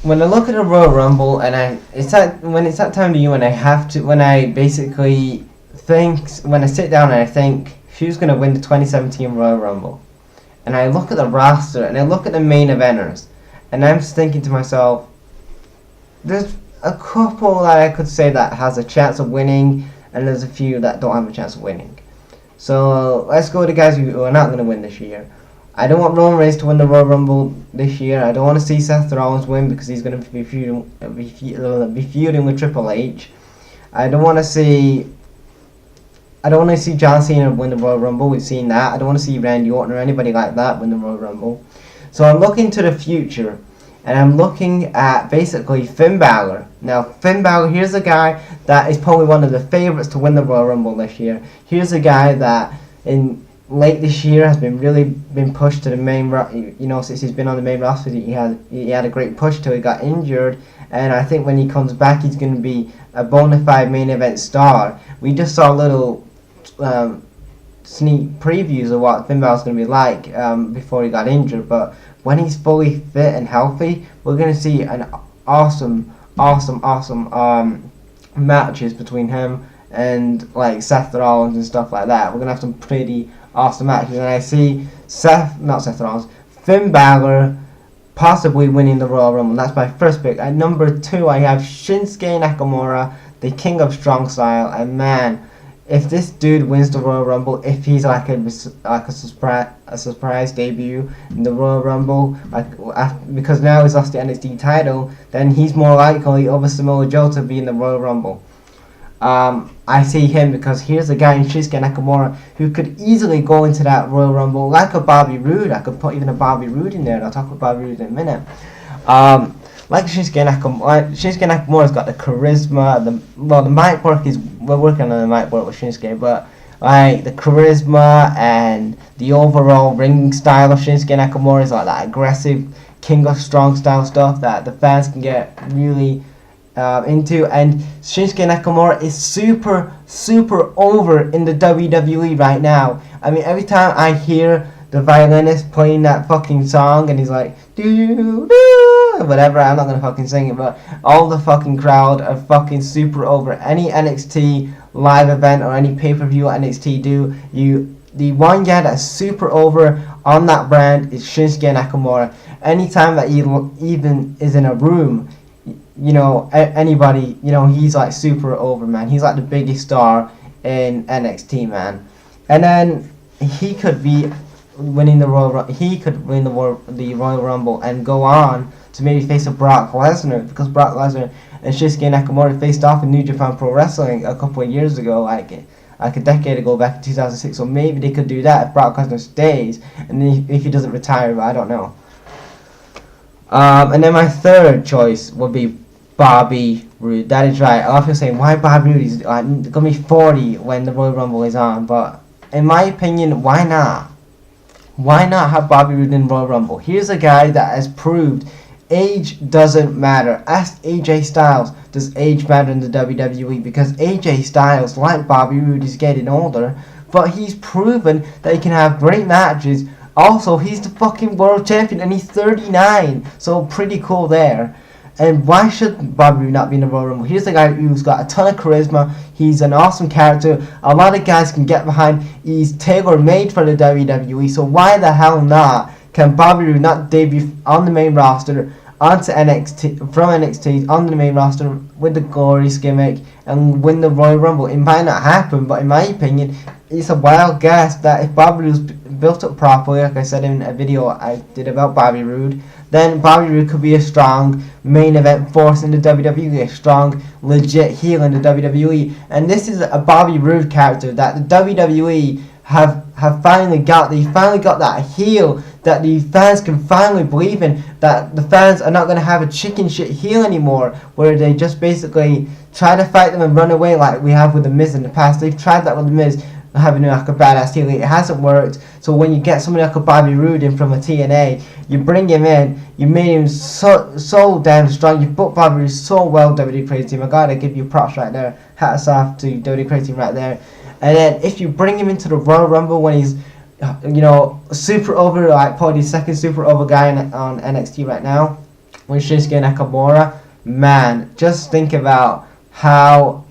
when I look at the Royal Rumble and when it's that time of year when I basically think, when I sit down and I think who's going to win the 2017 Royal Rumble, and I look at the roster and I look at the main eventers, and I'm just thinking to myself, there's a couple that I could say that has a chance of winning, and there's a few that don't have a chance of winning. So let's go with the guys who are not going to win this year. I don't want Roman Reigns to win the Royal Rumble this year. I don't want to see Seth Rollins win because he's going to be feuding with Triple H. I don't want to see John Cena win the Royal Rumble. We've seen that. I don't want to see Randy Orton or anybody like that win the Royal Rumble. So I'm looking to the future, and I'm looking at basically Finn Balor. Now, Finn Balor, here's a guy that is probably one of the favorites to win the Royal Rumble this year. Here's a guy that in late this year has been pushed to the main, since he's been on the main roster, he had a great push till he got injured, and I think when he comes back, he's going to be a bona fide main event star. We just saw little sneak previews of what Finn Balor's going to be like before he got injured, but when he's fully fit and healthy, we're going to see an awesome matches between him and like Seth Rollins and stuff like that. We're going to have some pretty awesome matches, and I see Finn Balor possibly winning the Royal Rumble. That's my first pick. At number 2, I have Shinsuke Nakamura, the King of Strong Style, and man, if this dude wins the Royal Rumble, if he's like a surprise debut in the Royal Rumble, because now he's lost the NXT title, then he's more likely over Samoa Joe to be in the Royal Rumble. I see him because here's a guy in Shinsuke Nakamura who could easily go into that Royal Rumble like a Bobby Roode. I could put even a Bobby Roode in there, and I'll talk about Bobby Roode in a minute. Like Shinsuke Nakamura's got the charisma, the mic work we're working on the mic work with Shinsuke, but like the charisma and the overall ring style of Shinsuke Nakamura is like that aggressive King of Strong Style stuff that the fans can get really into, and Shinsuke Nakamura is super over in the WWE right now. I mean, every time I hear the violinist playing that fucking song and he's like doo doo whatever, I'm not gonna fucking sing it, but all the fucking crowd are fucking super over. Any NXT live event or any pay-per-view NXT do, the one guy that's super over on that brand is Shinsuke Nakamura. Anytime that he even is in a room, anybody, he's like super over, man. He's like the biggest star in NXT, man. And then he could be winning the Royal Rumble and go on to maybe face a Brock Lesnar, because Brock Lesnar and Shinsuke Nakamura faced off in New Japan Pro Wrestling a couple of years ago, like a decade ago, back in 2006. So maybe they could do that if Brock Lesnar stays, and then if he doesn't retire, but I don't know. And then my third choice would be Bobby Roode. That is right. A lot of people saying, why Bobby Roode? He's going to be 40 when the Royal Rumble is on. But in my opinion, why not? Why not have Bobby Roode in the Royal Rumble? Here's a guy that has proved age doesn't matter. Ask AJ Styles, does age matter in the WWE? Because AJ Styles, like Bobby Roode, is getting older, but he's proven that he can have great matches. Also, he's the fucking world champion and he's 39, so pretty cool there. And why should Bobby Roode not be in the Royal Rumble? Here's a guy who's got a ton of charisma. He's an awesome character. A lot of guys can get behind. He's tailor-made for the WWE. So why the hell not? Can Bobby Roode not debut on the main roster, onto NXT, from NXT, on the main roster with the glorious gimmick and win the Royal Rumble? It might not happen, but in my opinion, it's a wild guess that if Bobby Roode's built up properly, like I said in a video I did about Bobby Roode, then Bobby Roode could be a strong main event force in the WWE, a strong, legit heel in the WWE. And this is a Bobby Roode character that the WWE have finally got. They finally got that heel that the fans can finally believe in, that the fans are not going to have a chicken shit heel anymore, where they just basically try to fight them and run away like we have with The Miz in the past. They've tried that with The Miz, having like a badass heel. It hasn't worked. So when you get somebody like a Bobby Roode in from a TNA, you bring him in, you made him so damn strong, you put Bobby Roode so well, WWE Crazy Team. I gotta give you props right there. Hats off to WWE Crazy Team right there. And then if you bring him into the Royal Rumble when he's super over, like probably the second super over guy on NXT right now, with Shinsuke Nakamura, man, just think about how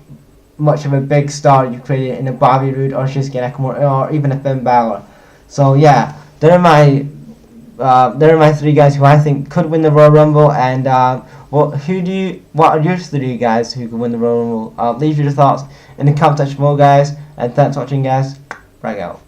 much of a big star you created in a Bobby Roode or Shinsuke Nakamura or even a Finn Balor. So yeah, they're my three guys who I think could win the Royal Rumble. And what are your three guys who could win the Royal Rumble? Leave your thoughts in the comment section below, guys. And thanks for watching, guys. Right out.